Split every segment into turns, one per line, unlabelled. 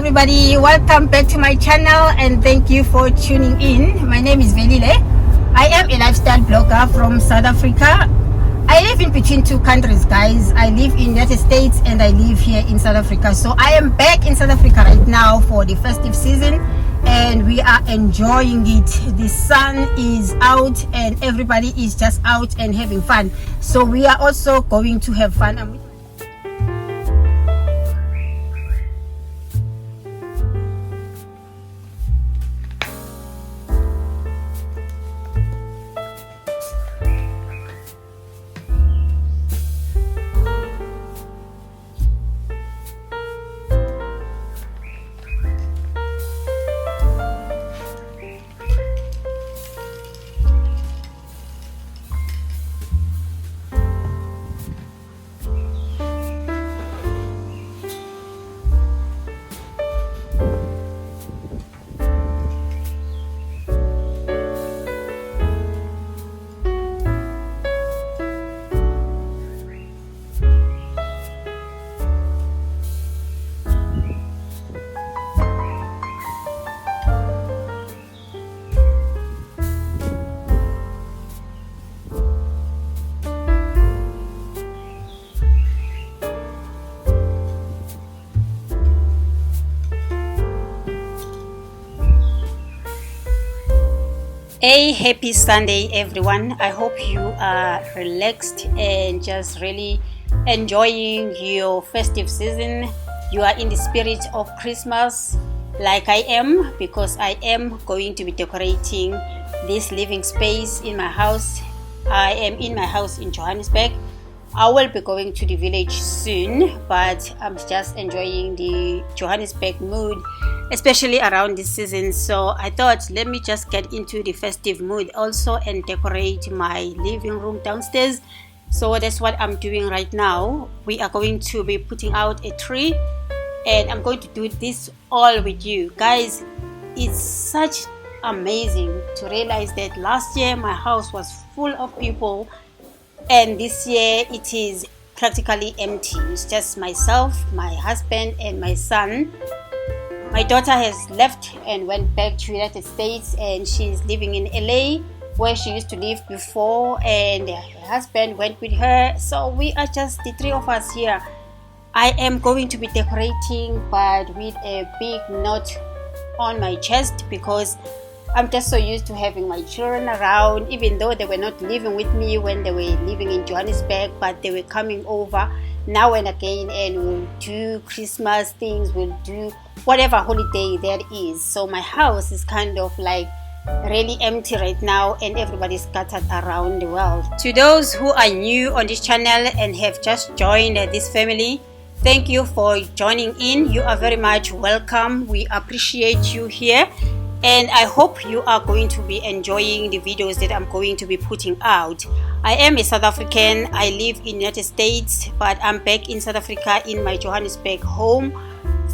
everybody, welcome back to my channel and thank you for tuning in. My name is Velile. I am a lifestyle blogger from South Africa. I live in between two countries, guys. I live in United States and I live here in South Africa. So I am back in South Africa right now for the festive season and we are enjoying it. The sun is out and everybody is just out and having fun. So we are also going to have fun. A happy Sunday, everyone. I hope you are relaxed and just really enjoying your festive season. You are in the spirit of Christmas like I am, because I am going to be decorating this living space in my house. I am in my house in Johannesburg. I will be going to the village soon, but I'm just enjoying the Johannesburg mood, especially around this season. So I thought, let me just get into the festive mood also and decorate my living room downstairs. So that's what I'm doing right now. We are going to be putting out a tree and I'm going to do this all with you guys. It's such amazing to realize that last year my house was full of people and this year it is practically empty. It's just myself, my husband and my son. My daughter has left and went back to United States and she's living in LA where she used to live before, and her husband went with her. So we are just the three of us here. I am going to be decorating but with a big note on my chest because I'm just so used to having my children around, even though they were not living with me when they were living in Johannesburg, but they were coming over now and again and we'll do Christmas things, we'll do whatever holiday there is. So my house is kind of like really empty right now and everybody's scattered around the world. To those who are new on this channel and have just joined this family, thank you for joining in. You are very much welcome. We appreciate you here. And I hope you are going to be enjoying the videos that I'm going to be putting out. I am a South African. I live in the United States, but I'm back in South Africa in my Johannesburg home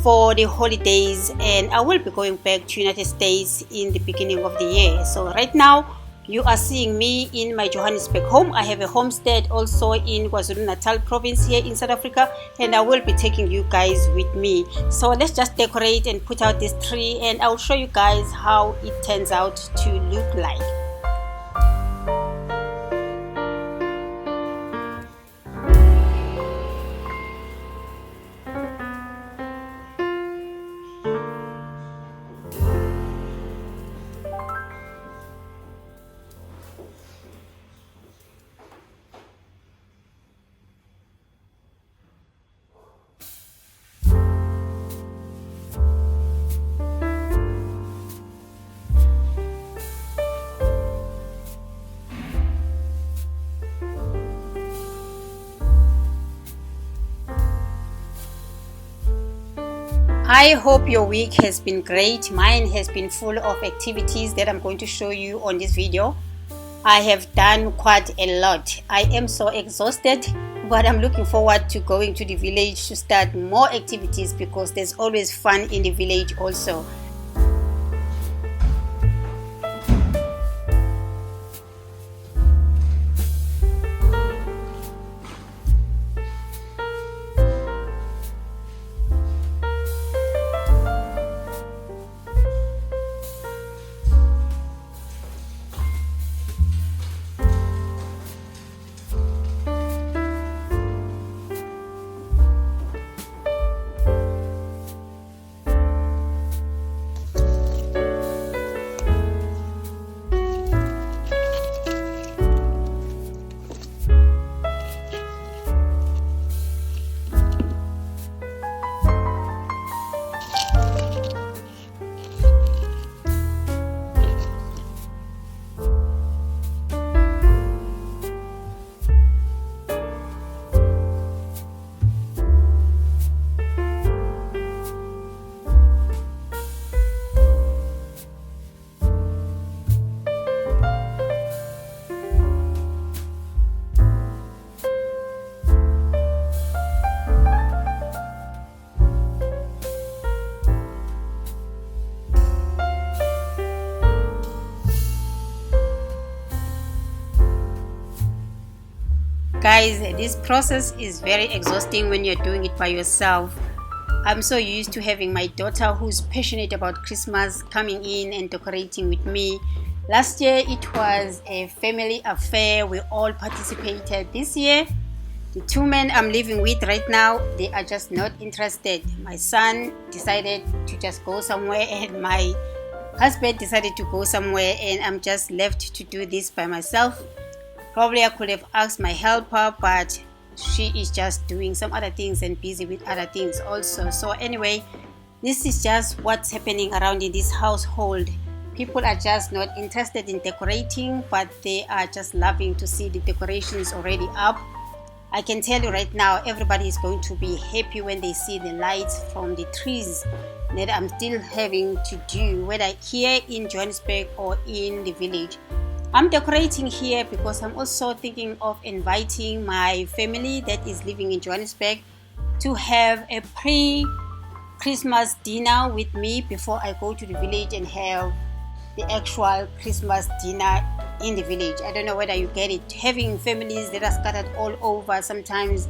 for the holidays, and I will be going back to United States in the beginning of the year. So right now you are seeing me in my Johannesburg home. I have a homestead also in KwaZulu-Natal province here in South Africa, and I will be taking you guys with me. So let's just decorate and put out this tree and I'll show you guys how it turns out to look like. I hope your week has been great. Mine has been full of activities that I'm going to show you on this video. I have done quite a lot. I am so exhausted, but I'm looking forward to going to the village to start more activities because there's always fun in the village also. Guys, this process is very exhausting when you're doing it by yourself. I'm so used to having my daughter who's passionate about Christmas coming in and decorating with me. Last year it was a family affair. We all participated. This year, the two men I'm living with right now, they are just not interested. My son decided to just go somewhere and my husband decided to go somewhere, and I'm just left to do this by myself. Probably I could have asked my helper, but she is just doing some other things and busy with other things also. So anyway, this is just what's happening around in this household. People are just not interested in decorating, but they are just loving to see the decorations already up. I can tell you right now, everybody is going to be happy when they see the lights from the trees that I'm still having to do, whether here in Johannesburg or in the village. I'm decorating here because I'm also thinking of inviting my family that is living in Johannesburg to have a pre-Christmas dinner with me before I go to the village and have the actual Christmas dinner in the village. I don't know whether you get it. Having families that are scattered all over, sometimes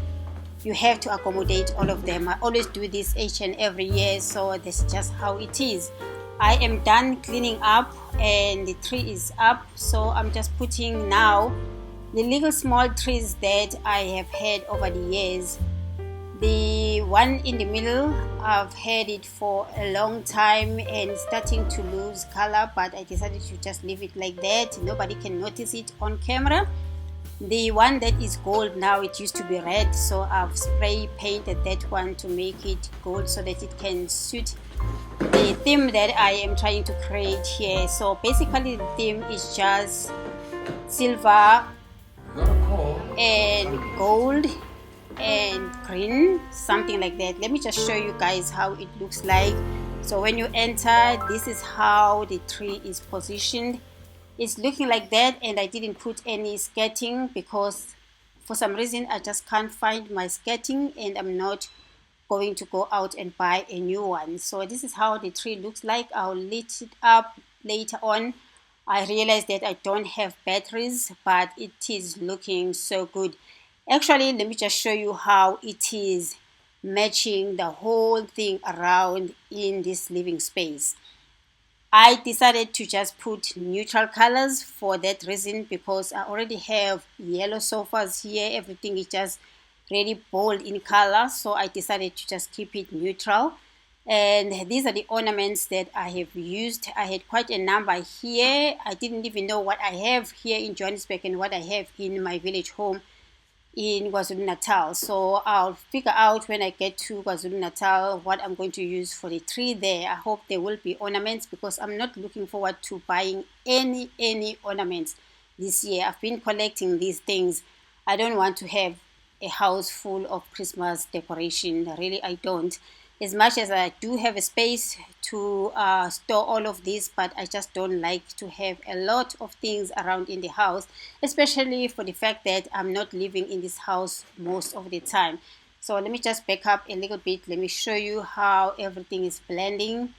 you have to accommodate all of them. I always do this each and every year, so that's just how it is. I am done cleaning up and the tree is up, so I'm just putting now the little small trees that I have had over the years. The one in the middle, I've had it for a long time and starting to lose color, but I decided to just leave it like that. Nobody can notice it on camera. The one that is gold now, it used to be red, so I've spray painted that one to make it gold so that it can suit the theme that I am trying to create here. So basically the theme is just silver and gold and green, something like that. Let me just show you guys how it looks like. So when you enter, this is how the tree is positioned. It's looking like that, and I didn't put any skirting because for some reason I just can't find my skirting, and I'm not going to go out and buy a new one. So this is how the tree looks like. I'll lit it up later on. I realized that I don't have batteries, but it is looking so good. Actually, let me just show you how it is matching the whole thing around in this living space. I decided to just put neutral colors for that reason, because I already have yellow sofas here. Everything is just really bold in color, so I decided to just keep it neutral. And these are the ornaments that I have used. I had quite a number here. I didn't even know what I have here in Johannesburg and what I have in my village home in KwaZulu-Natal. So I'll figure out when I get to KwaZulu-Natal what I'm going to use for the tree there. I hope there will be ornaments, because I'm not looking forward to buying any ornaments this year. I've been collecting these things. I don't want to have a house full of Christmas decoration. Really, I don't. As much as I do have a space to store all of this, but I just don't like to have a lot of things around in the house, especially for the fact that I'm not living in this house most of the time. So let me just back up a little bit. Let me show you how everything is blending.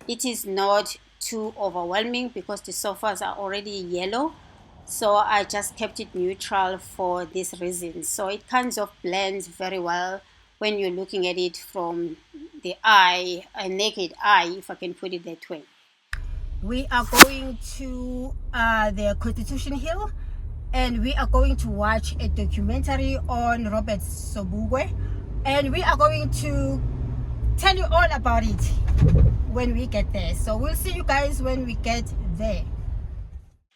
It is not too overwhelming because the sofas are already yellow, so I just kept it neutral for this reason. So it kind of blends very well when you're looking at it from the eye, a naked eye, if I can put it that way. We are going to the Constitution Hill, and we are going to watch a documentary on Robert Sobukwe, and we are going to tell you all about it when we get there. So we'll see you guys when we get there.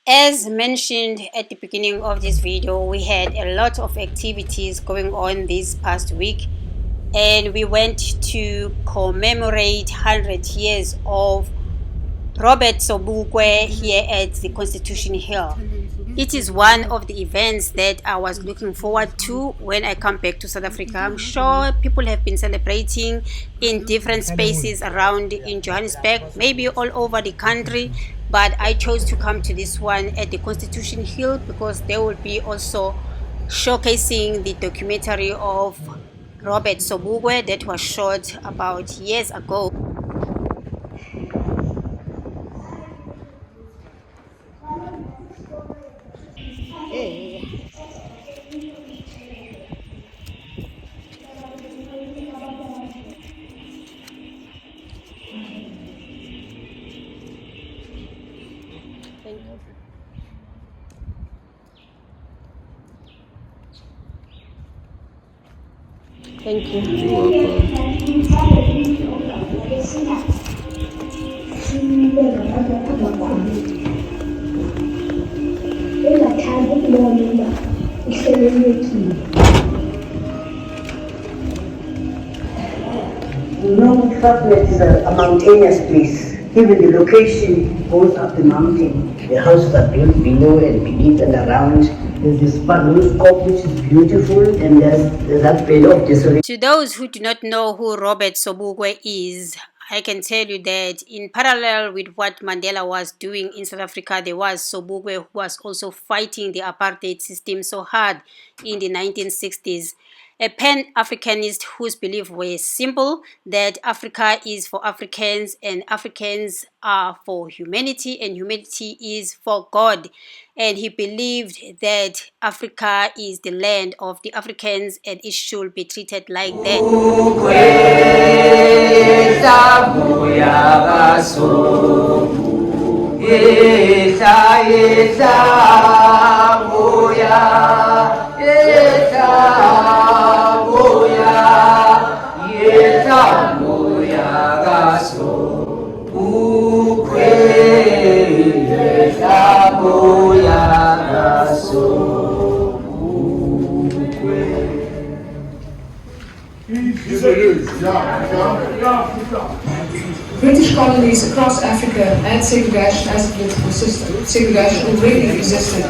As mentioned at the beginning of this video, we had a lot of activities going on this past week, and we went to commemorate 100 years of Robert Sobukwe here at the Constitution Hill. It is one of the events that I was looking forward to when I come back to South Africa. I'm sure people have been celebrating in different spaces around in Johannesburg, maybe all over the country, but I chose to come to this one at the Constitution Hill because they will be also showcasing the documentary of Robert Sobukwe that was shot about years ago. Thank you.
You're
Sobukwe is a mountainous place. Even the location goes up the mountain. The houses are built below and beneath and around. There's this rooftop which is beautiful, and there's that bed of desolation.
To those who do not know who Robert Sobukwe is, I can tell you that in parallel with what Mandela was doing in South Africa, there was Sobukwe who was also fighting the apartheid system so hard in the 1960s. A Pan-Africanist whose beliefs were simple, that Africa is for Africans and Africans are for humanity and humanity is for God. And he believed that Africa is the land of the Africans and it should be treated like that.
British colonies across Africa had segregation as a political system. Segregation already existed.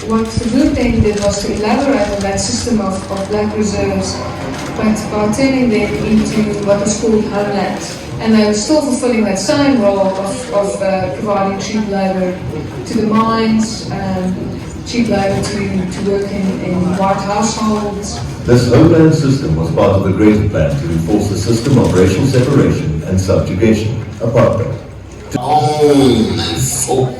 What the Blue Thing did was to elaborate on that system of black reserves, but by turning them into what was called homeland. And they were still fulfilling that same role of providing cheap labour to the mines, cheap labour to work in white households.
This homeland system was part of the greater plan to enforce a system of racial separation and subjugation, apartheid.
Own folk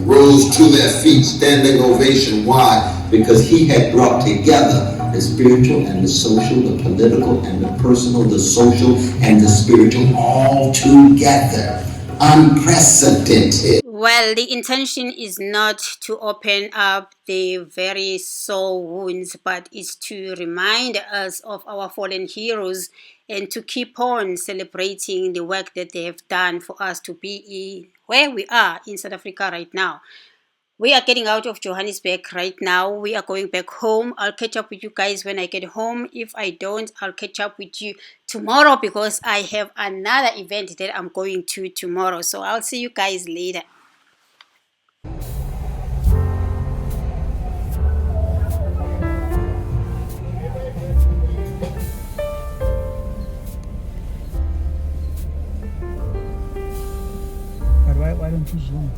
rose to their feet, standing ovation. Why? Because he had brought together the spiritual and the social, the political and the personal, the social and the spiritual, all together. Unprecedented.
Well, the intention is not to open up the very soul wounds, but it's to remind us of our fallen heroes and to keep on celebrating the work that they have done for us to be where we are in South Africa right now. We are getting out of Johannesburg right now. We are going back home. I'll catch up with you guys when I get home. If I don't, I'll catch up with you tomorrow because I have another event that I'm going to tomorrow. So I'll see you guys later.
But why don't you zoom?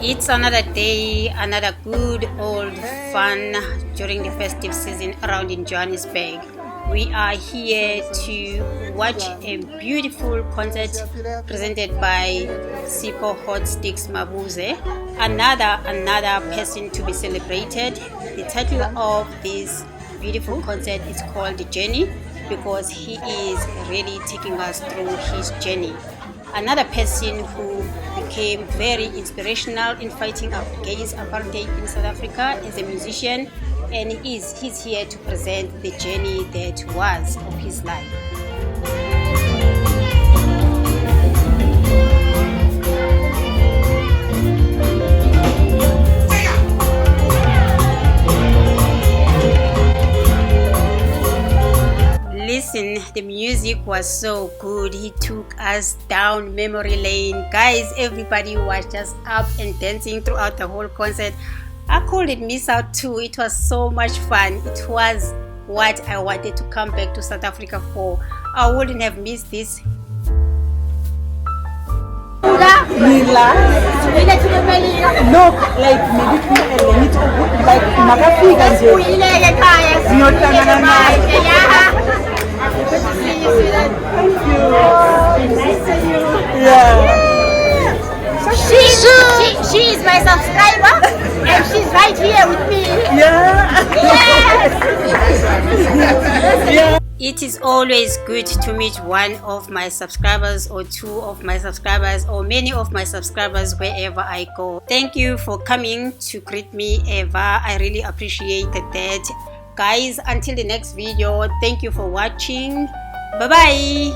It's another day, another good old fun during the festive season around in Johannesburg. We are here to watch a beautiful concert presented by Sipho Hot Sticks Mabuze. Another person to be celebrated. The title of this beautiful concert is called The Journey because he is really taking us through his journey. Another person who became very inspirational in fighting against apartheid in South Africa as a musician, and he's here to present the journey that was of his life. Listen, the music was so good. He took us down memory lane. Guys, everybody was just up and dancing throughout the whole concert. I couldn't miss out too. It was so much fun. It was what I wanted to come back to South Africa for. I wouldn't have missed this.
Mila. No, like maybe like makafika nje. Ngiyohlangana naye. Thank you. Nice to you. Yeah.
She is my subscriber and she's right here with me.
Yeah.
Yes. It is always good to meet one of my subscribers or two of my subscribers or many of my subscribers wherever I go. Thank you for coming to greet me, Eva. I really appreciate that. Guys, until the next video, thank you for watching. Bye bye.